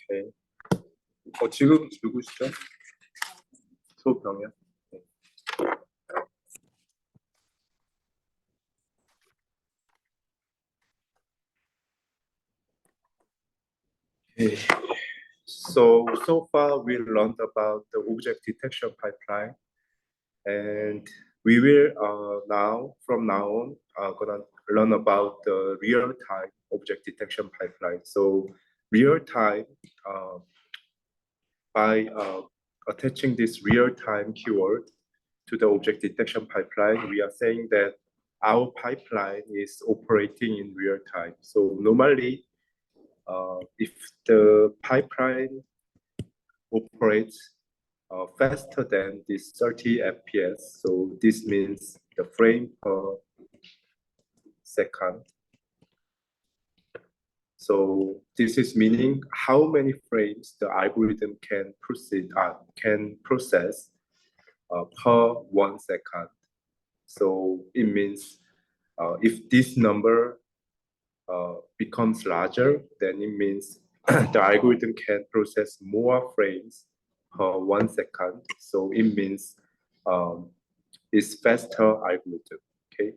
오케이. 지금 누구시죠? 소병이요? 네. Okay. So far we learned about the object detection pipeline, and we will from now on gonna learn about the real-time object detection pipeline. So real-time, by attaching this real-time keyword to the object detection pipeline, we are saying that our pipeline is operating in real time. So normally, if the pipeline operates faster than this 30 FPS, so this means the frame per second. So this is meaning how many frames the algorithm can process per 1 second. So it means if this number becomes larger, then it means the algorithm can process more frames per 1 second. So it means it's faster algorithm. Okay.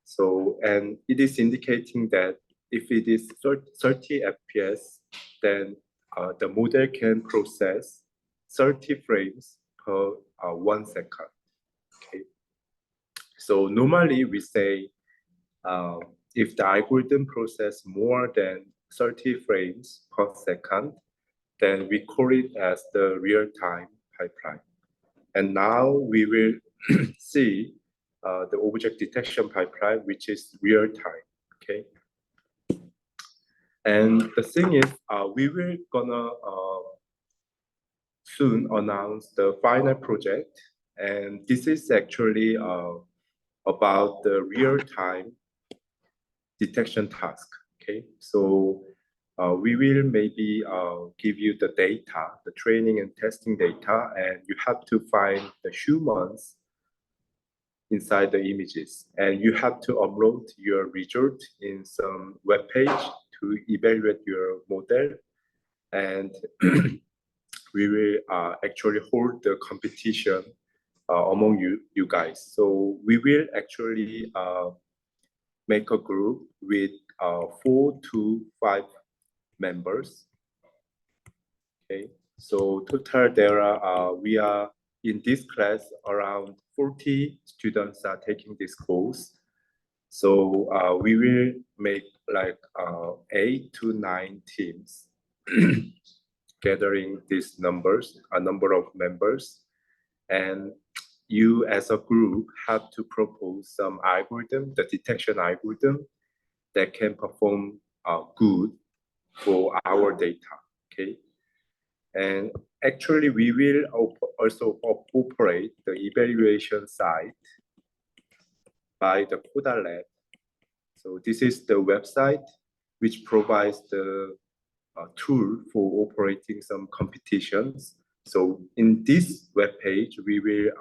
So, and it is indicating that if it is 30 FPS, then the model can process 30 frames per 1 second. Okay. So normally we say if the algorithm process more than 30 frames per second, then we call it as the real-time pipeline. And now we will see the object detection pipeline, which is real-time. Okay. And the thing is, we will gonna soon announce the final project, and this is actually about the real-time detection task. Okay, so we will maybe give you the data, the training and testing data, and you have to find the humans inside the images, and you have to upload your result in some web page to evaluate your model, and we will actually hold the competition among you guys. So we will actually make a group with 4 to 5 members. Okay, so total there are we are in this class around 40 students are taking this course. So we will make like 8 to 9 teams gathering these numbers, a number of members, and you as a group have to propose some algorithm, the detection algorithm that can perform good for our data. Okay, and actually we will also operate the evaluation site by the Coda Lab. So this is the website which provides the tool for operating some competitions. So in this web page, we will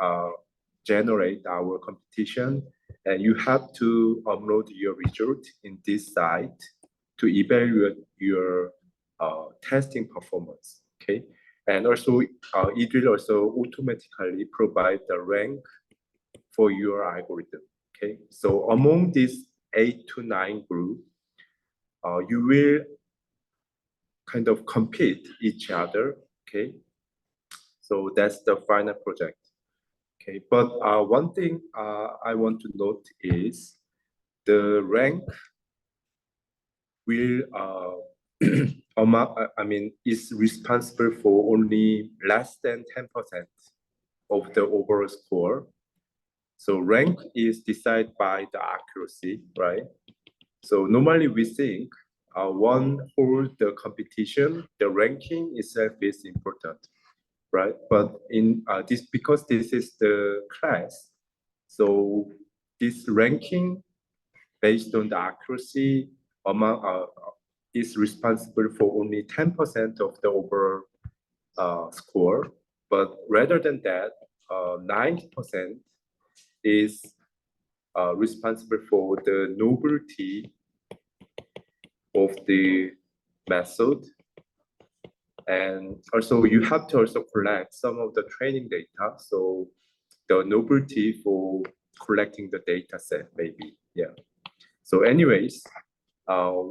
generate our competition, and you have to upload your result in this site to evaluate your testing performance. Okay, and also it will also automatically provide the rank for your algorithm. Okay, so among these 8 to 9 group, you will kind of compete each other. Okay, so that's the final project. Okay, but one thing I want to note is the rank will is responsible for only less than 10% of the overall score. So rank is decided by the accuracy, right? So normally we think one for the competition, the ranking itself is important, right? But in this, because this is the class, so this ranking based on the accuracy amount is responsible for only 10% of the overall score. But rather than that, 90% is responsible for the novelty of the method And also you have to also collect some of the training data. So the novelty for collecting the data set maybe, yeah. So anyways,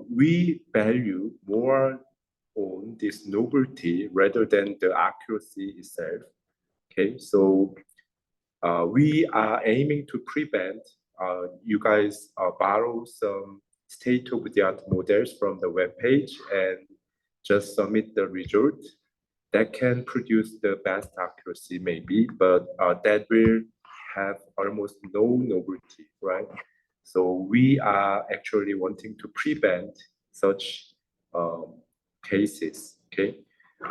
we value more on this novelty rather than the accuracy itself. Okay, so we are aiming to prevent you guys borrow some state-of-the-art models from the web page and just submit the result that can produce the best accuracy maybe, but that will have almost no novelty, right? So we are actually wanting to prevent such cases, okay?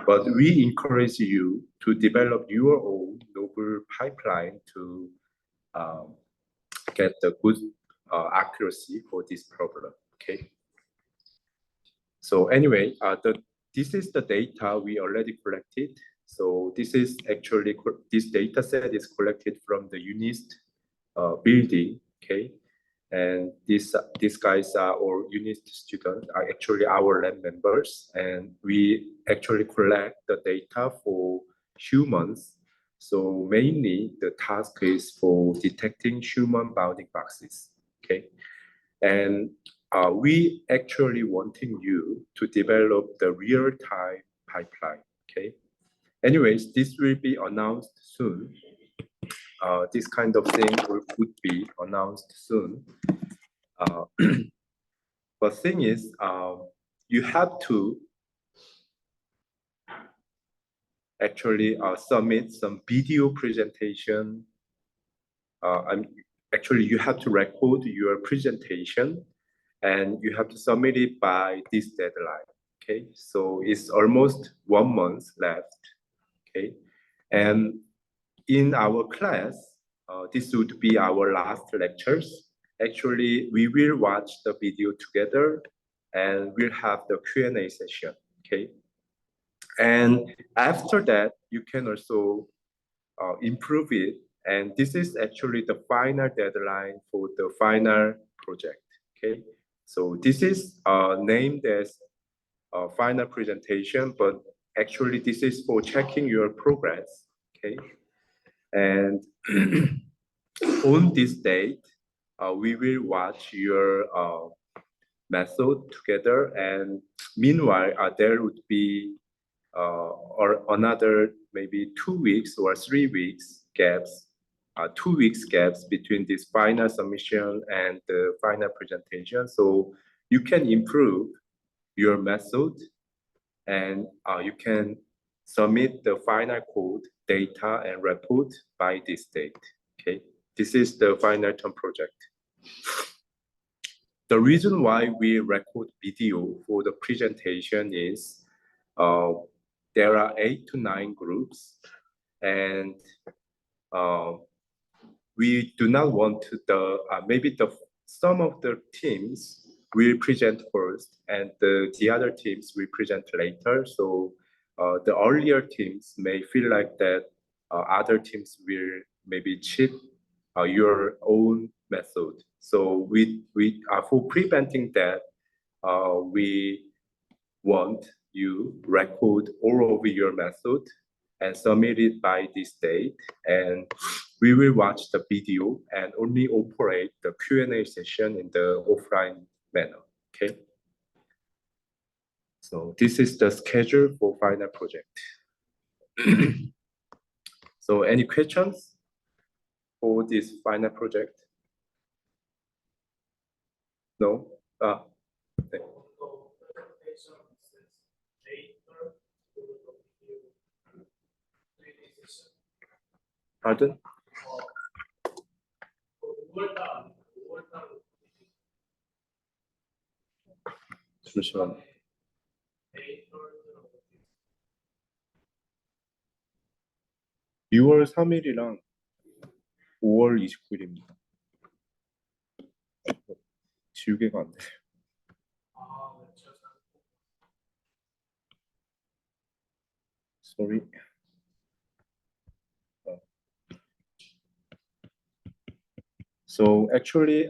But we encourage you to develop your own novel pipeline to um, get the good accuracy for this problem, okay? So anyway, this is the data we already collected. So this is actually, this data set is collected from the UNIST building, okay? And these guys are all UNIST students, are actually our lab members. And we actually collect the data for humans. So mainly the task is for detecting human bounding boxes, okay? And we actually wanting you to develop the real-time pipeline, okay? Anyways, this will be announced soon. This kind of thing would be announced soon. But thing is, you have to actually submit some video presentation. Actually, you have to record your presentation and you have to submit it by this deadline. Okay, so it's almost 1 month left. Okay, and in our class, this would be our last lectures. Actually, we will watch the video together and we'll have the Q&A session. Okay, and after that, you can also improve it. And this is actually the final deadline for the final project. Okay, so this is named as final presentation, but actually this is for checking your progress. Okay, and on this date, we will watch your method together. And meanwhile, there would be or another maybe 2 weeks or 3 weeks gaps, 2 weeks gaps between this final submission and the final presentation. So you can improve your method and you can submit the final code, data, and report by this date. Okay, this is the final term project. The reason why we record video for the presentation is there are 8 to 9 groups, and we do not want to maybe some of the teams will present first and the other teams will present later. So the earlier teams may feel like that other teams will maybe cheat your own method. So we for preventing that, we want you record all of your method and submit it by this date. And we will watch the video and only operate the Q&A session in the offline manner, okay? So this is the schedule for final project. So any questions for this final project? No? Okay. Pardon? 잠시만. 6월 3일이랑 5월 29일입니다. 지우개가 안 돼요. Sorry. So actually,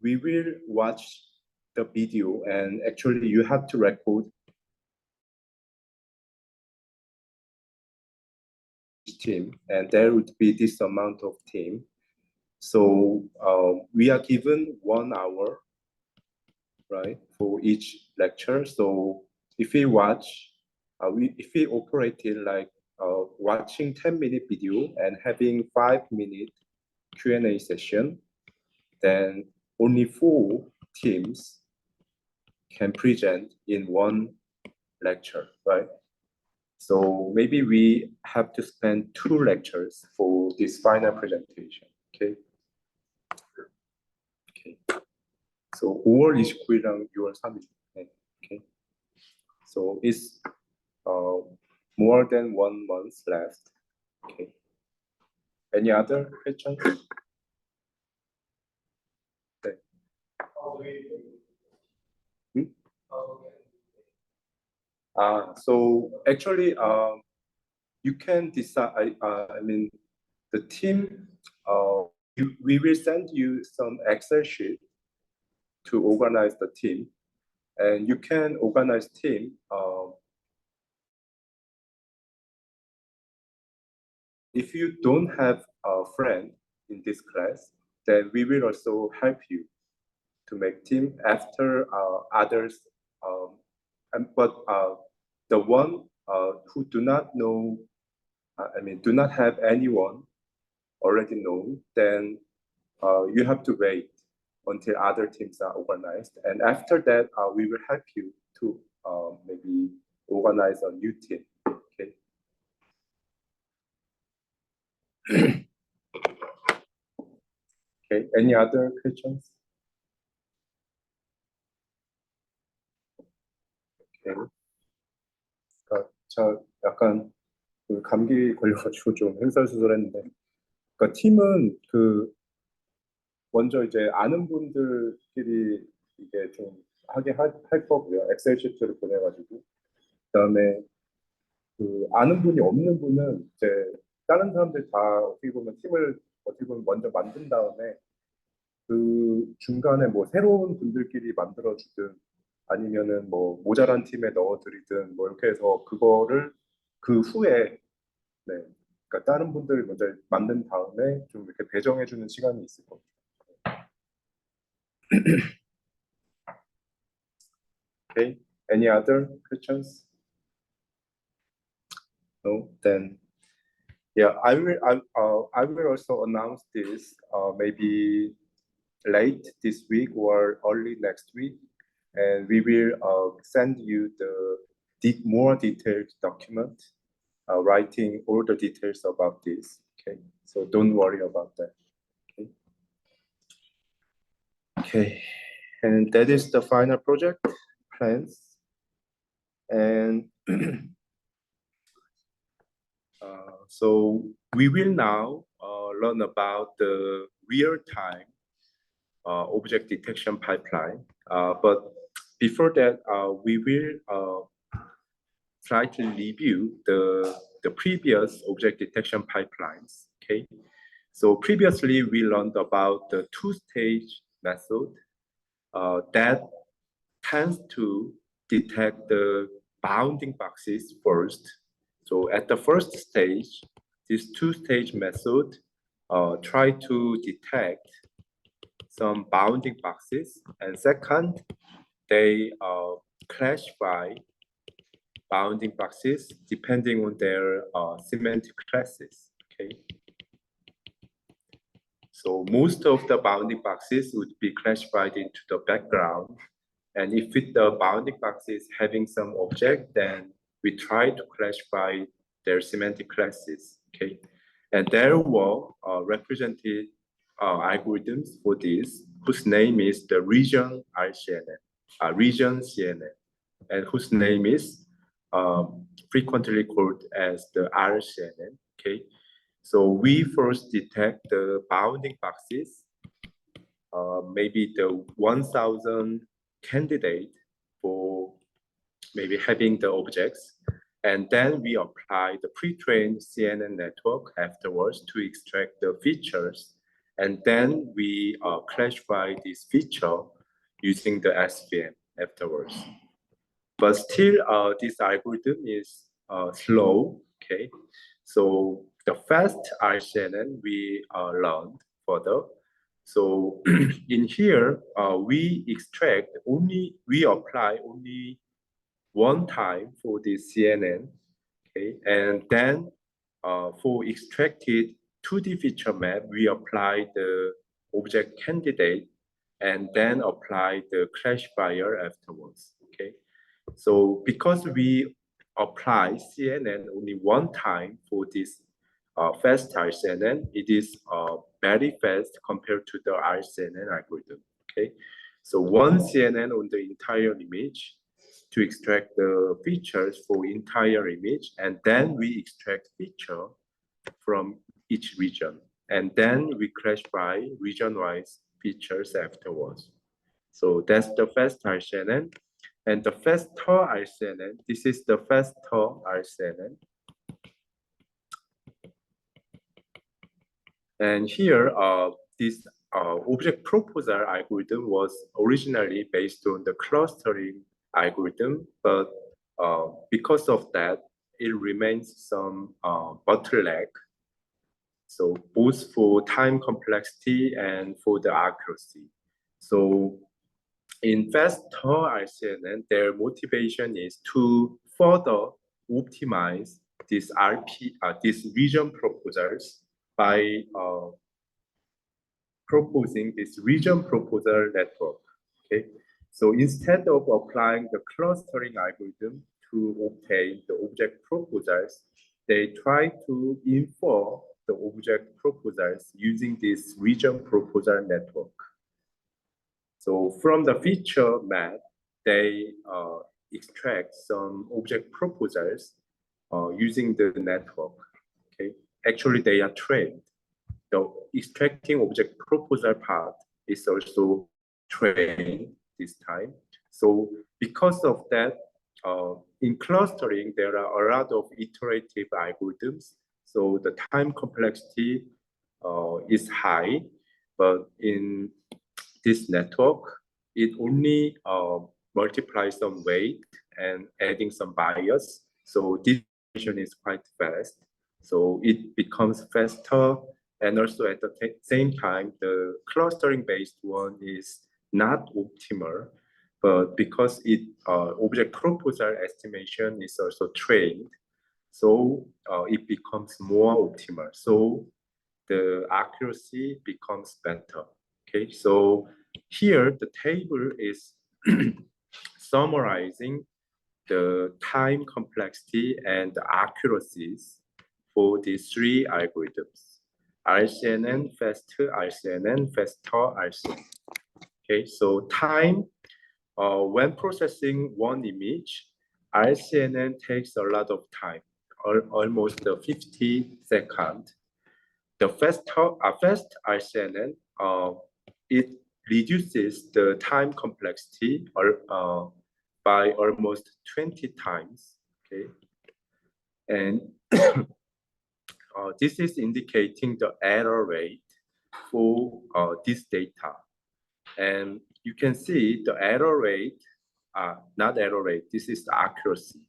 we will watch the video, and actually you have to record team, and there would be this amount of team. So we are given 1 hour, right, for each lecture. So if we watch, if we operate it like watching 10-minute video and having 5-minute Q&A session, then only 4 teams can present in 1 lecture, right? So maybe we have to spend 2 lectures for this final presentation, okay? Okay. So 5월 29일이랑 6월 3일, okay? So it's more than 1 month left, okay? Any other questions? 네. So actually, you can decide. I mean, the team. We will send you some Excel sheet to organize the team, and you can organize team. If you don't have a friend in this class, then we will also help you to make team after others. But the one who do not know, do not have anyone already known, then you have to wait until other teams are organized. And after that, we will help you to maybe organize a new team. Okay. Okay. Any other questions? Okay. 저 약간 그 감기 걸려가지고 좀 횡설수설했는데, 그러니까 팀은 그 먼저 이제 아는 분들끼리 이게 좀 하게 할 거고요. 엑셀 시트를 보내가지고 그다음에 그 아는 분이 없는 분은 이제 다른 사람들 다 어떻게 보면 팀을 어떻게 보면 먼저 만든 다음에 그 중간에 뭐 새로운 분들끼리 만들어 주든 아니면은 뭐 모자란 팀에 넣어드리든 뭐 이렇게 해서 그거를 그 후에 네 그러니까 다른 분들을 먼저 만든 다음에 좀 이렇게 배정해 주는 시간이 있을 겁니다. Okay. Any other questions? No. Then, yeah, I will also announce this maybe late this week or early next week, and we will send you the more detailed document, writing all the details about this. Okay, so don't worry about that. Okay. Okay, and that is the final project plans, and so we will now learn about the real-time object detection pipeline. But before that, we will try to review the previous object detection pipelines. Okay, so previously we learned about the 2-stage method that tends to detect the bounding boxes first. So at the first stage, this 2-stage method try to detect some bounding boxes, and second, they classify bounding boxes depending on their semantic classes. Okay. So most of the bounding boxes would be classified into the background, and if the bounding box is having some object, then we try to classify their semantic classes. Okay, and there were represented algorithms for this, whose name is the region RCNN, region CNN, and whose name is frequently called as the RCNN. Okay, so we first detect the bounding boxes, maybe the 1,000 candidate for maybe having the objects, and then we apply the pre-trained CNN network afterwards to extract the features, and then we classify this feature using the SVM afterwards. But still, this algorithm is slow. Okay, so the fast RCNN we learned further. So in here, we apply only one time for the CNN, okay? And then for extracted 2D feature map, we apply the object candidate and then apply the classifier afterwards, okay? So because we apply CNN only one time for this fast RCNN, it is very fast compared to the RCNN algorithm, okay? So one CNN on the entire image to extract the features for entire image, and then we extract feature from each region, and then we classify region-wise features afterwards. So that's the fast RCNN. And the faster RCNN, this is the faster RCNN. And here, this object proposal algorithm was originally based on the clustering algorithm, but because of that, it remains some bottleneck. So both for time complexity and for the accuracy. So in faster RCNN, their motivation is to further optimize these these region proposals by proposing this region proposal network. Okay, so instead of applying the clustering algorithm to obtain the object proposals, they try to infer the object proposals using this region proposal network. So from the feature map, they extract some object proposals using the network. Okay, actually they are trained. The extracting object proposal part is also trained this time. So because of that, in clustering, there are a lot of iterative algorithms. So the time complexity is high, but in this network, it only multiplies some weight and adding some bias. So this is quite fast. So it becomes faster. And also at the same time, the clustering-based one is not optimal, but because object proposal estimation is also trained, so it becomes more optimal. So the accuracy becomes better. Okay, so here the table is summarizing the time complexity and the accuracies for these three algorithms: RCNN, faster RCNN, faster RCNN. Okay, so time, when processing one image, RCNN takes a lot of time, almost 50 seconds. The fast RCNN, it reduces the time complexity by almost 20 times. Okay, and this is indicating the error rate for this data. And you can see the error rate, not error rate, this is the accuracy.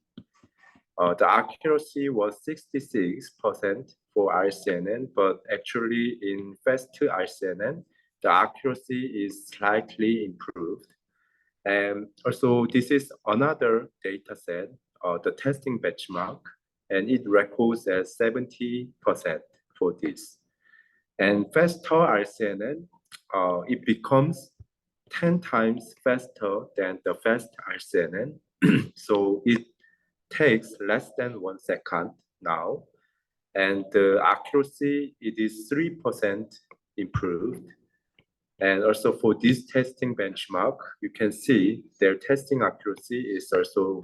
The accuracy was 66% for RCNN, but actually in faster RCNN, the accuracy is slightly improved. And also this is another data set, the testing benchmark, and it records as 70% for this. And faster RCNN, it becomes 10 times faster than the fast RCNN. So it takes less than 1 second now. And the accuracy, it is 3% improved. And also for this testing benchmark, you can see their testing accuracy is also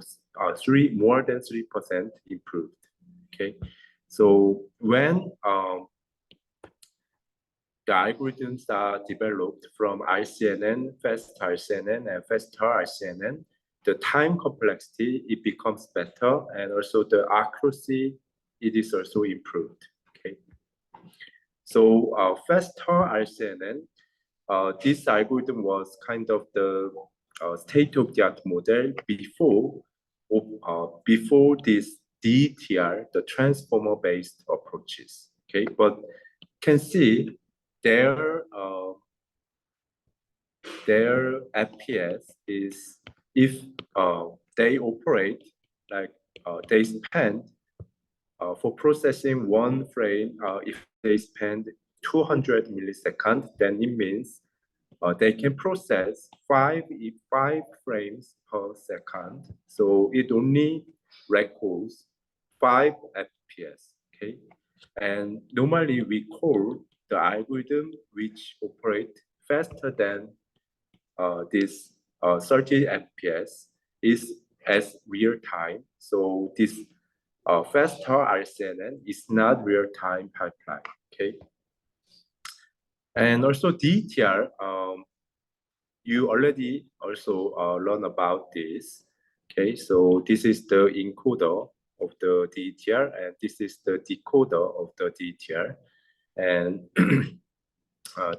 more than 3% improved. Okay, so when the algorithms are developed from RCNN, fast RCNN, and faster RCNN, the time complexity, it becomes better, and also the accuracy, it is also improved. Okay, so faster RCNN, this algorithm was kind of the state-of-the-art model before this DTR, the transformer-based approaches. Okay, but can see their FPS is if they operate like they spend for processing one frame, if they spend 200 milliseconds, then it means they can process five frames per second. So it only records 5 FPS. Okay, and normally we call the algorithm which operate faster than this 30 FPS is as real time. So this faster RCNN is not real time pipeline. Okay, and also DTR. You already also learn about this. Okay, so this is the encoder of the DTR, and this is the decoder of the DTR, and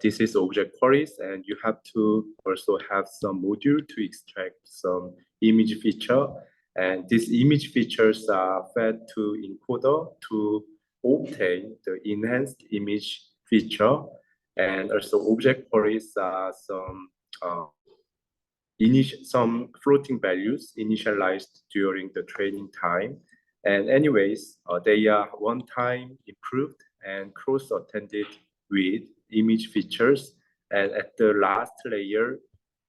this is object queries, and you have to also have some module to extract some image feature, and these image features are fed to encoder to obtain the enhanced image feature, and also object queries are uh, some floating values initialized during the training time. And anyways, they are one-time improved and cross-attended with image features. And at the last layer,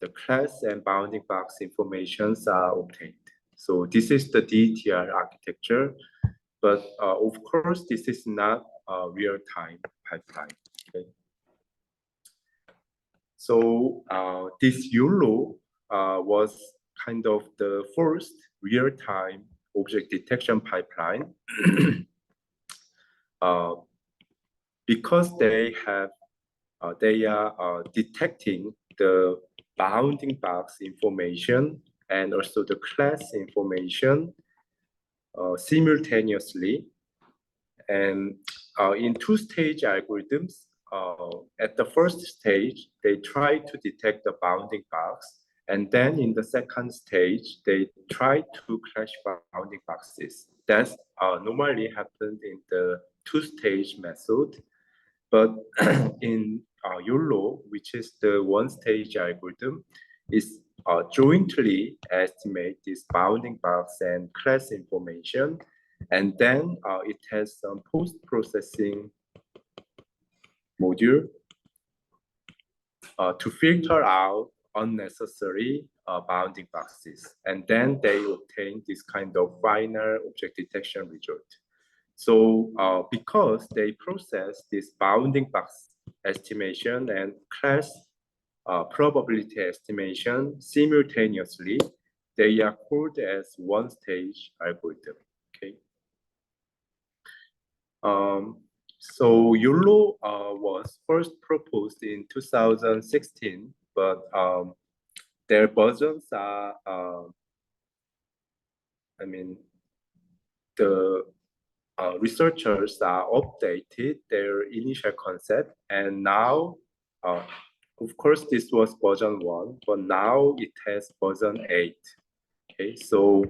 the class and bounding box informations are obtained. So this is the DTR architecture, but of course, this is not a real-time pipeline. Okay. So this YOLO was kind of the first real-time object detection pipeline because they are detecting the bounding box information and also the class information simultaneously. And in two-stage algorithms, at the first stage, they try to detect the bounding box. And then in the second stage, they try to classify bounding boxes. That's normally happened in the two-stage method. But in YOLO, which is the one-stage algorithm, is jointly estimate this bounding box and class information. And then it has some post-processing module to filter out unnecessary bounding boxes. And then they obtain this kind of final object detection result. So because they process this bounding box estimation and class probability estimation simultaneously, they are called as one-stage algorithm. Okay. So YOLO was first proposed in 2016, but their versions are, the researchers are updated their initial concept, and now, of course, this was version 1, but now it has version 8. Okay, so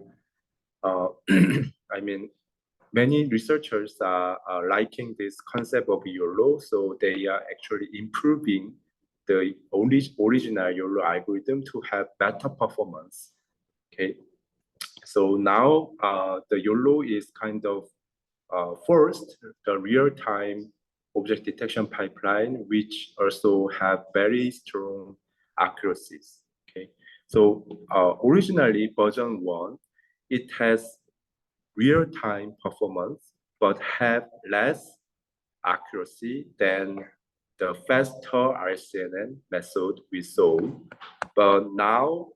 many researchers are liking this concept of YOLO, so they are actually improving the original YOLO algorithm to have better performance. Okay, so now the YOLO is kind of first, the real-time object detection pipeline, which also have very strong accuracies. Okay, so originally version 1, it has real-time performance, but have less accuracy than the faster RCNN method we saw. But now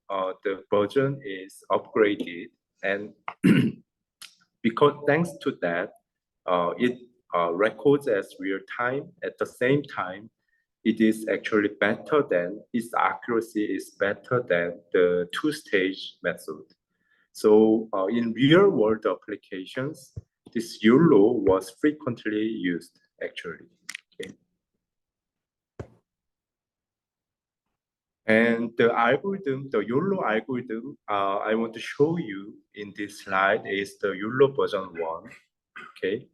the version is upgraded, and because thanks to that, it records as real time. At the same time, it is actually better than, its accuracy is better than the two-stage method. So in real world applications, this YOLO was frequently used actually. Okay. And the algorithm, the YOLO algorithm, I want to show you in this slide is the YOLO version 1. Okay.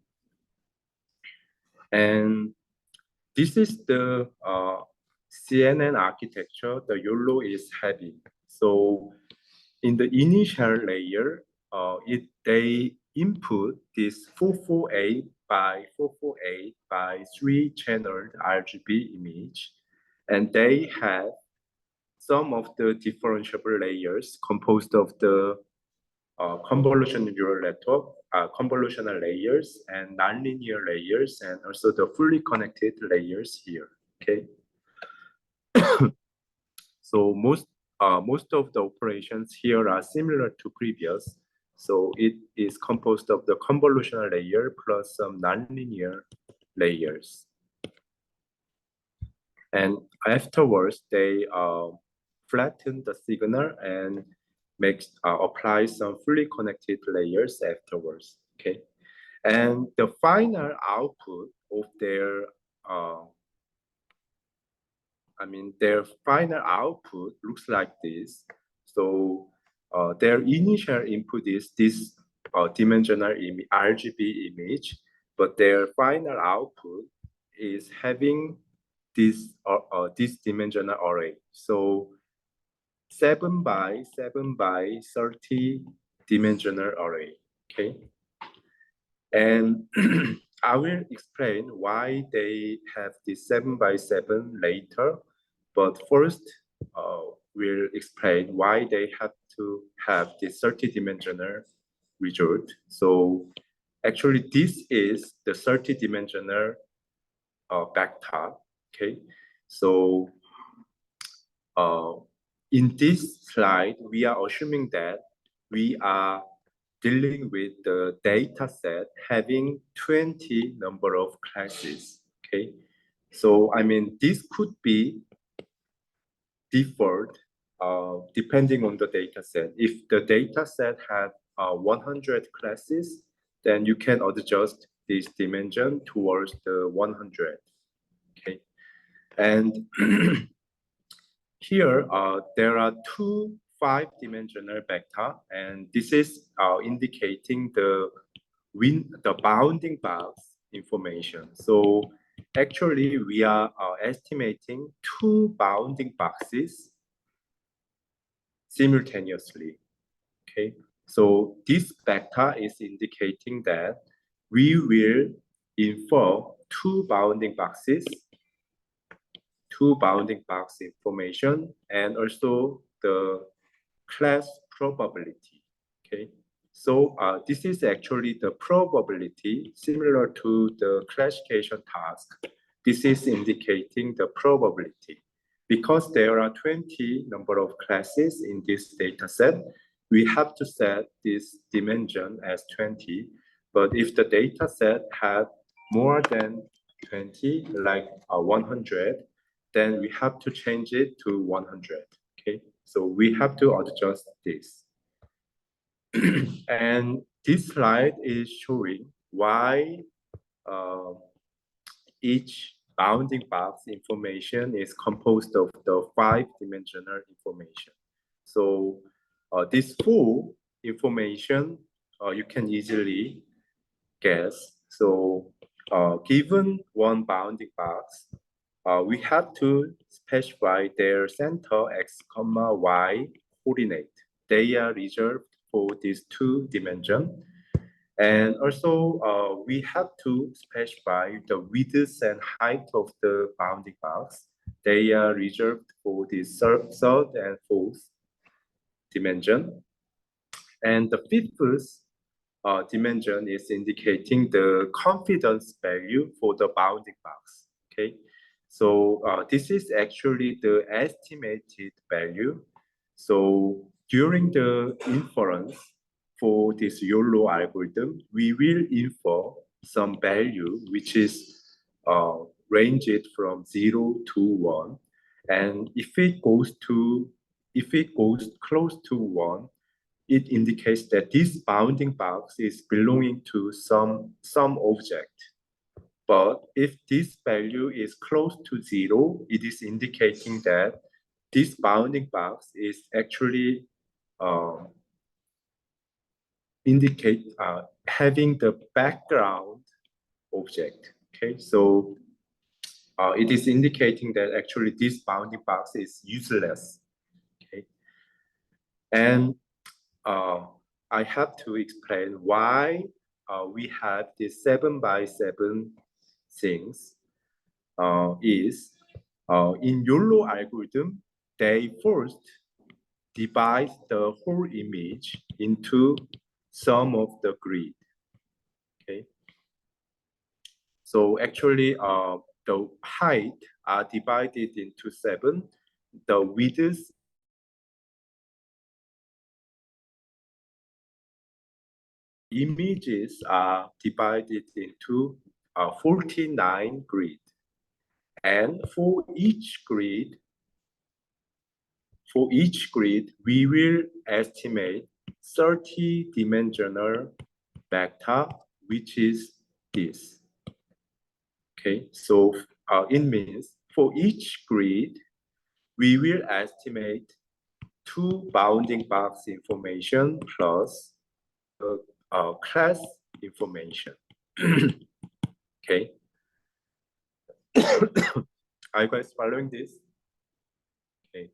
And this is the CNN architecture. The YOLO is heavy. So in the initial layer, they input this 448 by 448 by 3-channel RGB image, and they have some of the differentiable layers composed of the convolutional neural network, convolutional layers and nonlinear layers, and also the fully connected layers here. Okay. So most of the operations here are similar to previous. So it is composed of the convolutional layer plus some nonlinear layers. And afterwards, they flatten the signal and apply some fully connected layers afterwards. Okay, and the final output of their their final output looks like this. So their initial input is this dimensional RGB image, but their final output is having this dimensional array. So 7 by 7 by 30 dimensional array. Okay, and I will explain why they have this 7 by 7 later. But first, we'll explain why they have to have this 30-dimensional result. So actually, this is the 30-dimensional vector. Okay, so in this slide, we are assuming that we are dealing with the data set having 20 number of classes. Okay, so this could be deferred depending on the data set. If the data set had 100 classes, then you can adjust this dimension towards the 100. Okay, and here there are two 5-dimensional vector, and this is indicating the bounding box information. So actually, we are estimating two bounding boxes simultaneously. Okay, so this vector is indicating that we will infer two bounding box information, and also the class probability. Okay, so this is actually the probability similar to the classification task. This is indicating the probability. Because there are 20 number of classes in this data set, we have to set this dimension as 20. But if the data set had more than 20, like 100, then we have to change it to 100. Okay, so we have to adjust this. And this slide is showing why each bounding box information is composed of the 5-dimensional information. So this full information you can easily guess. So given one bounding box, we have to specify their center x, y coordinate. They are reserved for these 2 dimensions. And also, we have to specify the width and height of the bounding box. They are reserved for the third and fourth dimension. And the 5th dimension is indicating the confidence value for the bounding box. Okay, so this is actually the estimated value. So during the inference for this YOLO algorithm, we will infer some value which is ranged from 0 to 1. And if it goes close to 1, it indicates that this bounding box is belonging to some object. But if this value is close to 0, it is indicating that this bounding box is actually having the background object. Okay, so it is indicating that actually this bounding box is useless. Okay, and I have to explain why we have this 7 by 7 things. In YOLO algorithm, they first divide the whole image into sum of the grid. Okay, so actually the height are divided into 7. The width images are divided into 49 grid. And for each grid, we will estimate 30-dimensional vector, which is this. Okay, so it means for each grid, we will estimate 2 bounding box information plus class information. Okay. Are you guys following this? Okay.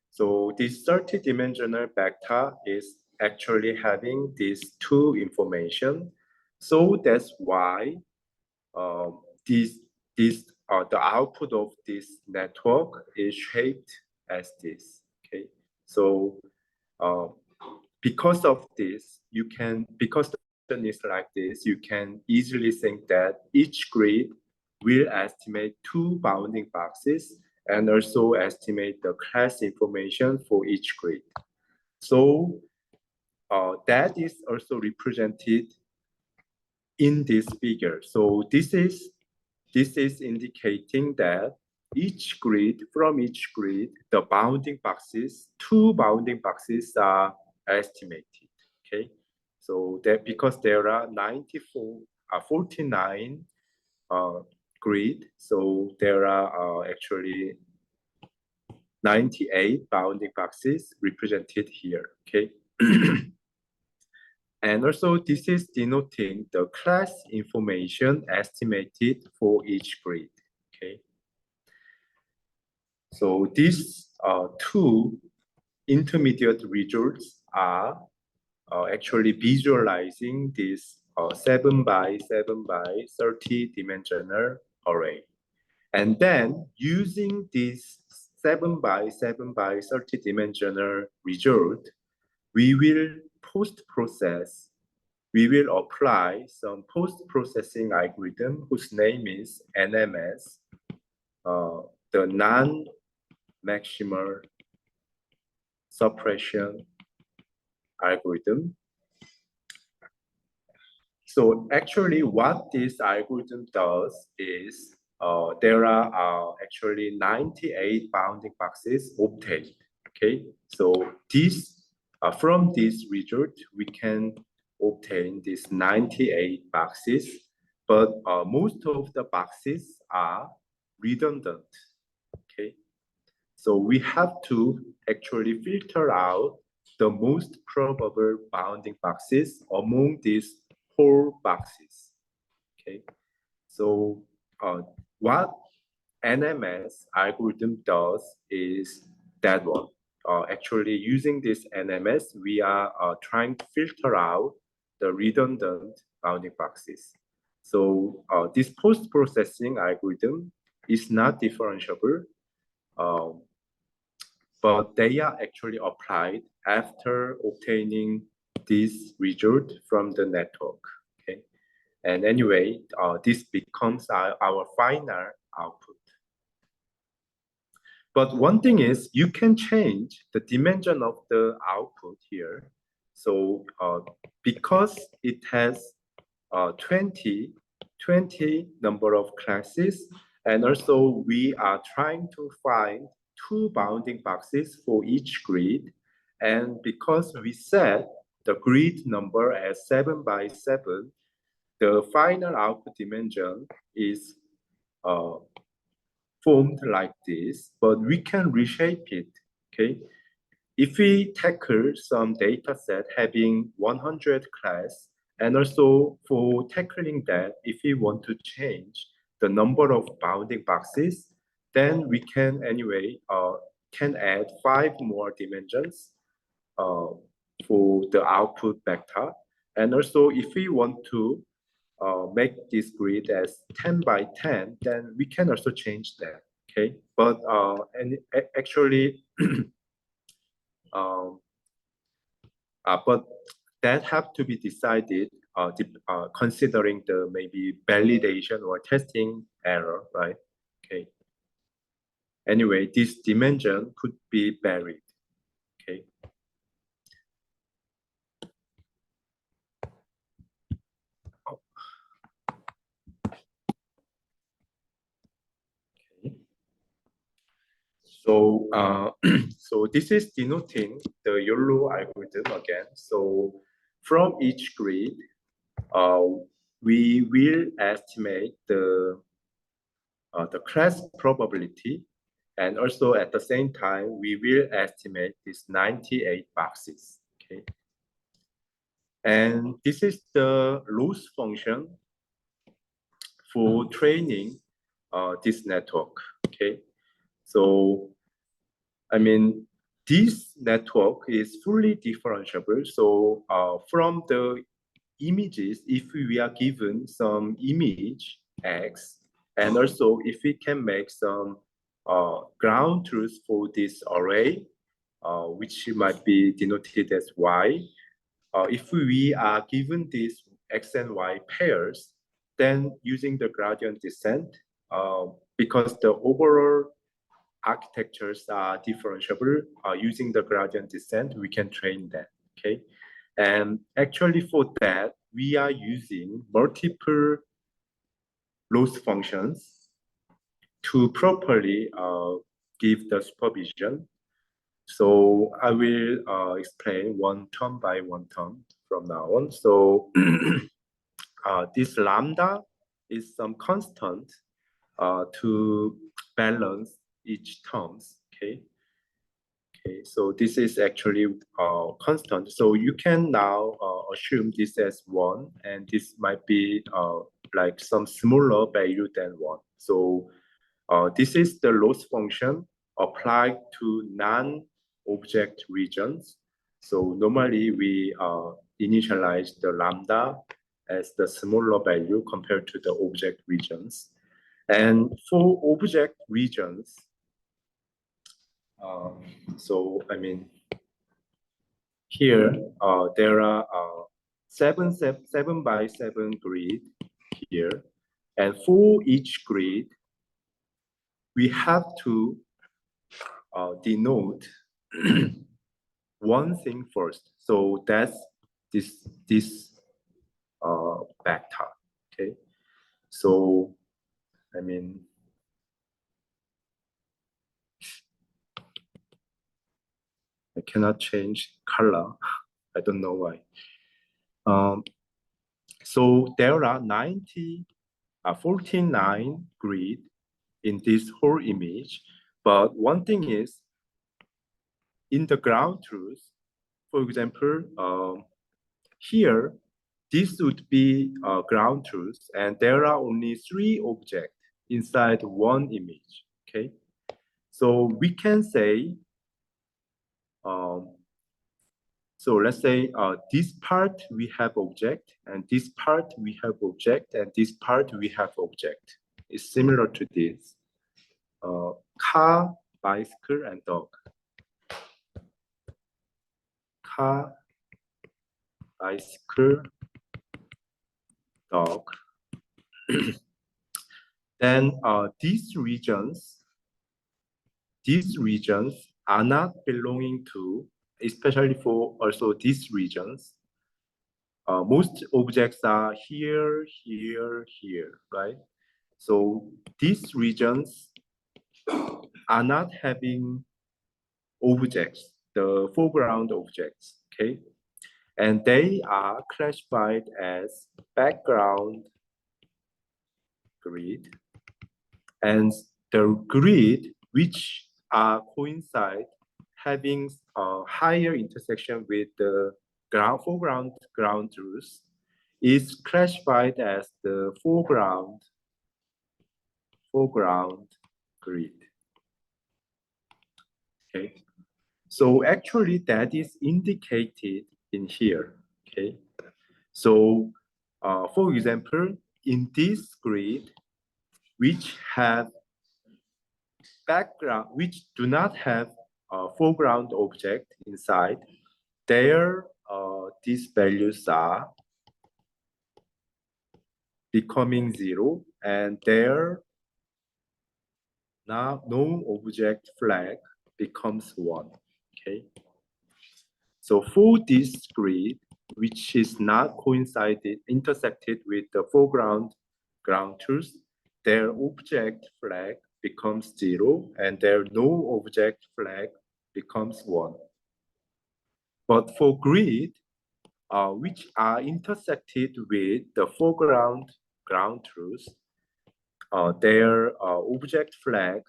So this 30-dimensional vector is actually having these 2 information. So that's why the output of this network is shaped as this. Okay. So because of this, because the pattern is like this, you can easily think that each grid will estimate 2 bounding boxes and also estimate the class information for each grid. So that is also represented in this figure. So this is indicating that from each grid, the bounding boxes, 2 bounding boxes are estimated. Okay, so that because there are 49 grid, so there are actually 98 bounding boxes represented here. Okay. And also this is denoting the class information estimated for each grid. Okay. So these 2 intermediate results are actually visualizing this 7 by 7 by 30-dimensional array. And then using this 7 by 7 by 30-dimensional result, we will apply some post-processing algorithm whose name is NMS, the non-maximal suppression algorithm. So actually what this algorithm does is there are actually 98 bounding boxes obtained. Okay, so from this result, we can obtain these 98 boxes, but most of the boxes are redundant. Okay, so we have to actually filter out the most probable bounding boxes among these whole boxes. Okay, so what NMS algorithm does is that one. Actually, using this NMS, we are trying to filter out the redundant bounding boxes. So this post-processing algorithm is not differentiable, but they are actually applied after obtaining this result from the network. Okay, and anyway, this becomes our final output. But one thing is you can change the dimension of the output here. So because it has 20 number of classes, and also we are trying to find 2 bounding boxes for each grid. And because we set the grid number as 7 by 7, the final output dimension is formed like this, but we can reshape it. Okay, if we tackle some data set having 100 class, and also for tackling that, if we want to change the number of bounding boxes, then we can anyway can add 5 more dimensions for the output vector. And also, if we want to make this grid as 10 by 10, then we can also change that. Okay, but actually, but that have to be decided considering the maybe validation or testing error, right? Okay. Anyway, this dimension could be varied. Okay. So, so this is denoting the YOLO algorithm again. So from each grid, we will estimate the class probability, and also at the same time, we will estimate these 98 boxes. Okay. And this is the loss function for training this network. Okay. So, I mean, this network is fully differentiable. So from the images, if we are given some image X, and also if we can make some ground truth for this array, which might be denoted as Y, if we are given these X and Y pairs, then using the gradient descent, because the overall architectures are differentiable, using the gradient descent, we can train that, okay? And actually for that, we are using multiple loss functions to properly give the supervision. So I will explain one term by one term from now on. So this lambda is some constant to balance each terms, okay? Okay, so this is actually constant. So you can now assume this as 1, and this might be like some smaller value than 1. So this is the loss function applied to non-object regions. So normally we initialize the lambda as the smaller value compared to the object regions. And for object regions, so I mean, here there are 7 by 7 grid here, and for each grid, we have to denote one thing first. So that's this vector. Okay, so I mean, I cannot change color. I don't know why. So there are 49 grid in this whole image. But one thing is, in the ground truth, for example, here, this would be ground truth, and there are only 3 objects inside one image, okay? So we can say, so let's say this part we have object, and this part we have object, and this part we have object. It's similar to this. Car, bicycle, and dog. Car, bicycle, dog. Then these regions are not belonging to, especially for also these regions. Most objects are here, here, here, right? So these regions are not having objects, the foreground objects, okay? And they are classified as background grid. And the grid which are coincide having a higher intersection with the foreground ground truth is classified as the foreground foreground grid. Okay, so actually that is indicated in here. Okay, so for example, in this grid, which have background, which do not have a foreground object inside, there these values are becoming 0, and there now no object flag becomes 1. Okay, so for this grid, which is not intersected with the foreground ground truth, their object flag becomes 0, and their no object flag becomes 1. But for grid, which are intersected with the foreground ground truth, their object flag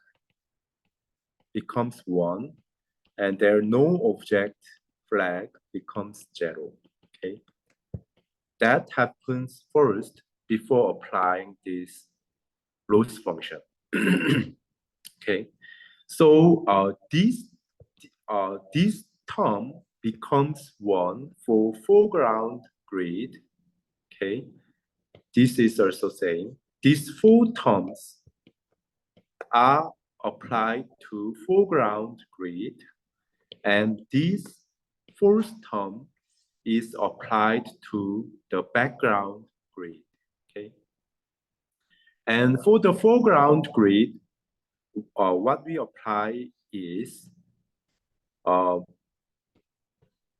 becomes 1, and their no object flag becomes 0. Okay, that happens first before applying this loss function. Okay, so this term becomes 1 for foreground grid. Okay, this is also same. These 4 terms are applied to foreground grid, and this 4th term is applied to the background grid. Okay, and for the foreground grid, what we apply is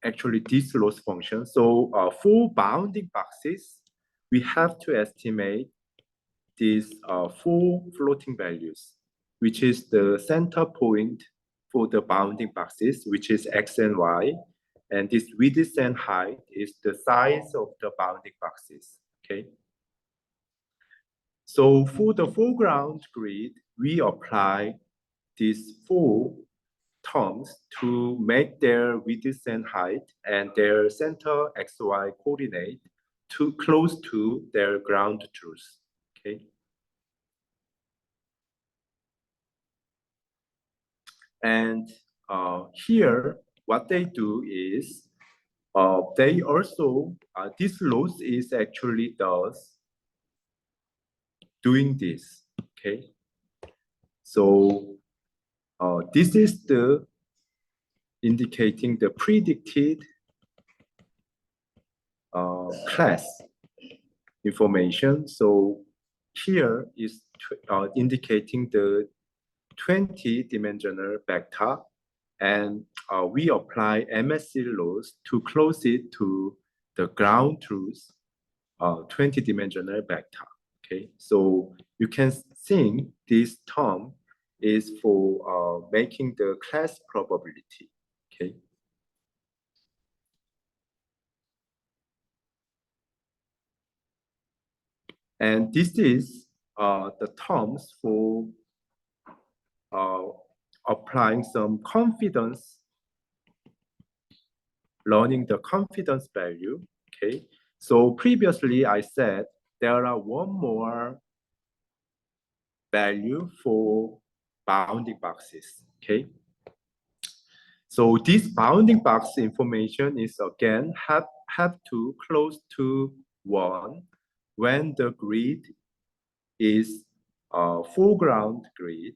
actually this loss function. So for bounding boxes, we have to estimate these 4 floating values, which is the center point for the bounding boxes, which is x and y. And this width and height is the size of the bounding boxes. Okay. So for the foreground grid, we apply these 4 terms to make their width and height and their center xy coordinate too close to their ground truth. Okay. And here, what they do is they also this loss is actually doing this. Okay. So this is the indicating the predicted class information. So here is indicating the 20-dimensional vector, and we apply MSC loss to close it to the ground truth 20-dimensional vector. Okay, so you can think this term is for making the class probability. Okay. And this is the terms for applying some confidence, learning the confidence value. Okay, so previously I said there are one more value for bounding boxes. Okay, so this bounding box information is again have to close to 1 when the grid is foreground grid,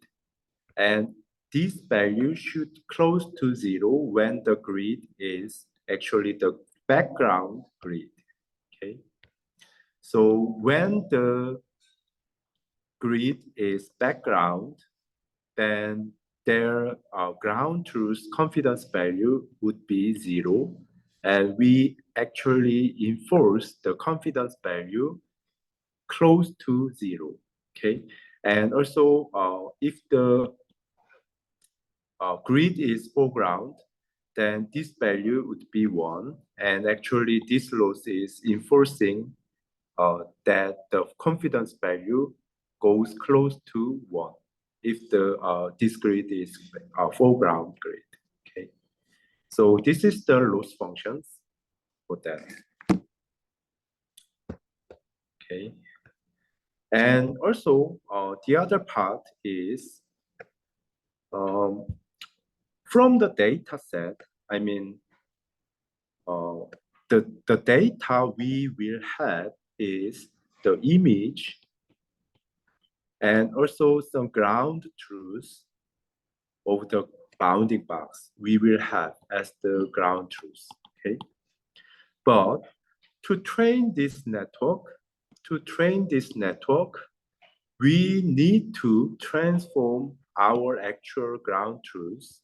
and this value should close to 0 when the grid is actually the background grid. Okay, so when the grid is background, then their ground truth confidence value would be 0, and we actually enforce the confidence value close to 0. Okay, and also if the grid is foreground, then this value would be 1, and actually this loss is enforcing that the confidence value goes close to 1 if the this grid is foreground grid. Okay, so this is the loss functions for that. Okay, And also, the other part is from the data set, I mean, the data we will have is the image and also some ground truth of the bounding box we will have as the ground truth, okay? But to train this network, we need to transform our actual ground truth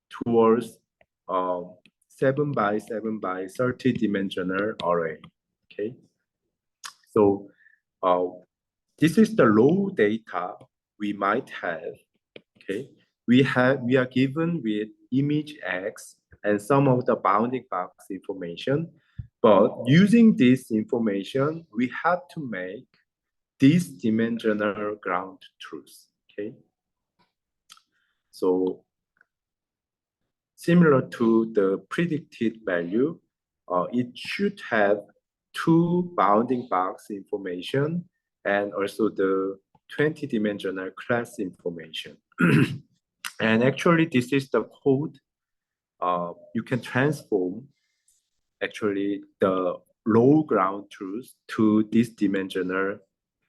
towards 7 by 7 by 30 dimensional array, okay? So this is the raw data we might have, okay? We are given with image X and some of the bounding box information, but using this information, we have to make this dimensional ground truth, okay? So similar to the predicted value, it should have two bounding box information and also the 20-dimensional class information. And actually, this is the code you can transform actually the low ground truth to this dimensional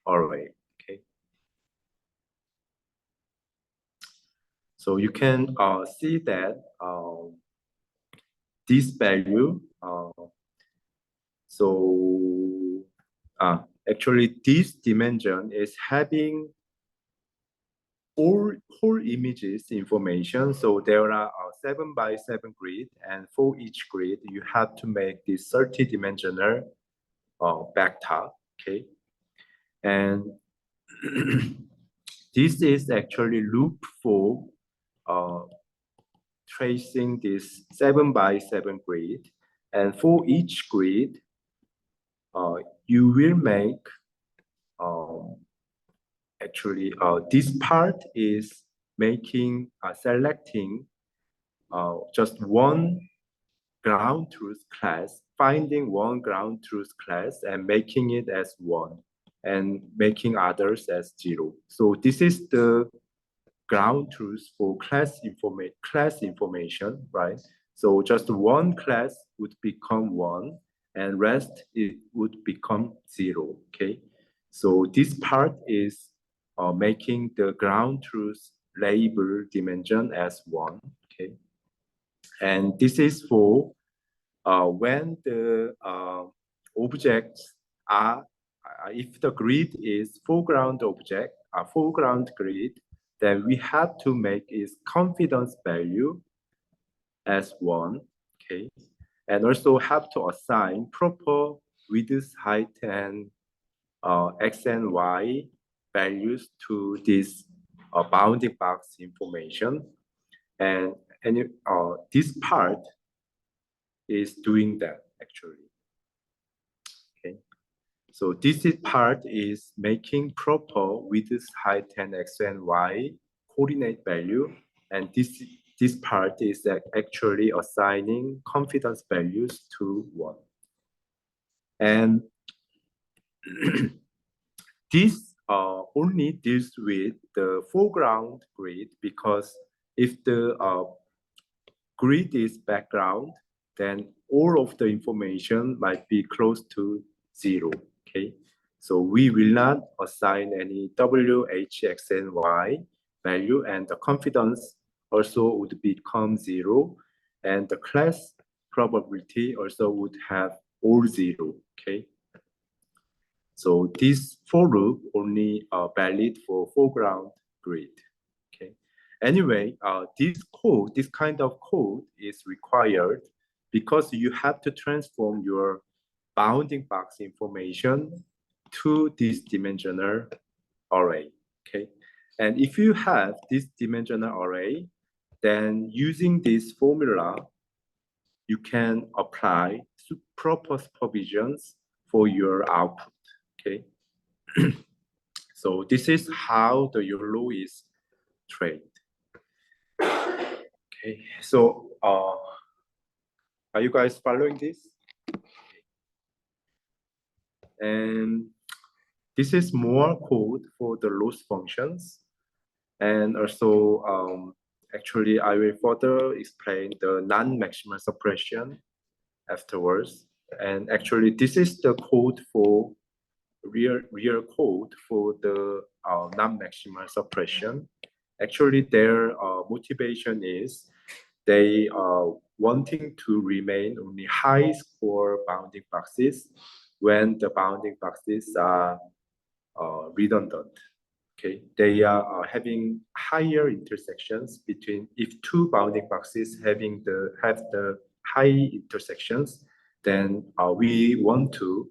array, okay? So you can see that this value, actually this dimension is having all whole images information. So there are 7 by 7 grid, and for each grid, you have to make this 30-dimensional vector, okay? And this is actually loop for tracing this 7 by 7 grid. And for each grid, you will make actually this part is making selecting just one ground truth class, finding one ground truth class and making it as 1 and making others as 0. So this is the ground truth for class information, right? So just one class would become 1 and rest it would become 0, okay? So this part is making the ground truth label dimension as 1, okay? And this is for when the objects are, if the grid is foreground object, a foreground grid, then we have to make its confidence value as 1, okay? And also have to assign proper width, height, and X and Y values to this bounding box information. And this part is doing that actually, okay? So this part is making proper width, height, and X and Y coordinate value. And this part is actually assigning confidence values to 1. And this only deals with the foreground grid, because if the grid is background, then all of the information might be close to 0, okay? So we will not assign any W, H, X, and Y value, and the confidence also would become 0, and the class probability also would have all 0, okay? So this for loop only valid for foreground grid, okay? Anyway, this kind of code is required because you have to transform your bounding box information to this dimensional array, okay? And if you have this dimensional array, then using this formula, you can apply proper provisions for your output, okay? So this is how the YOLO is trained. Okay, so are you guys following this? And this is more code for the loss functions. And also, actually, I will further explain the non-maximal suppression afterwards. And actually, this is the code for real code for the non-maximal suppression. Actually, their motivation is they are wanting to remain only high score bounding boxes when the bounding boxes are redundant. Okay, they are having higher intersections between if two bounding boxes have the high intersections, then we want to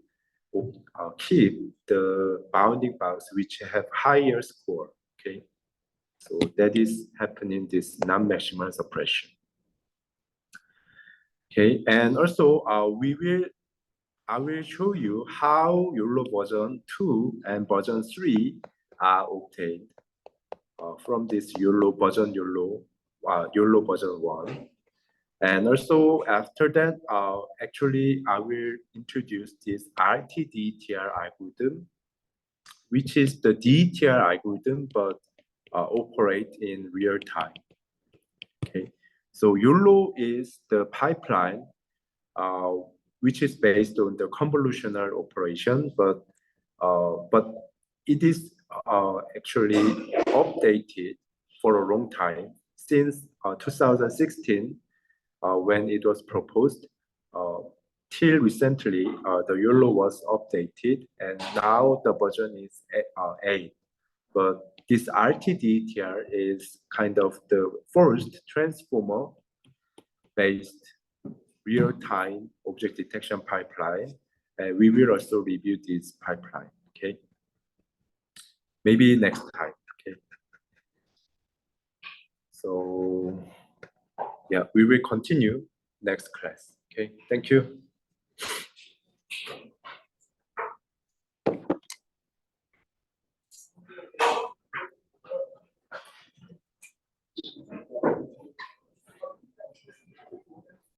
keep the bounding box which have higher score. Okay, so that is happening this non-maximal suppression. Okay, and also I will show you how YOLO version 2 and version 3 are obtained from this YOLO version 1. And also after that, actually I will introduce this RT-DTR algorithm, which is the DTR algorithm but operate in real time. Okay, so YOLO is the pipeline which is based on the convolutional operation, but it is actually updated for a long time since 2016 when it was proposed. Till recently, the YOLO was updated, and now the version is 8. But this RT-DTR is kind of the first transformer-based real-time object detection pipeline, and we will also review this pipeline. Okay, maybe next time. Okay, so yeah, we will continue next class. Okay, thank you.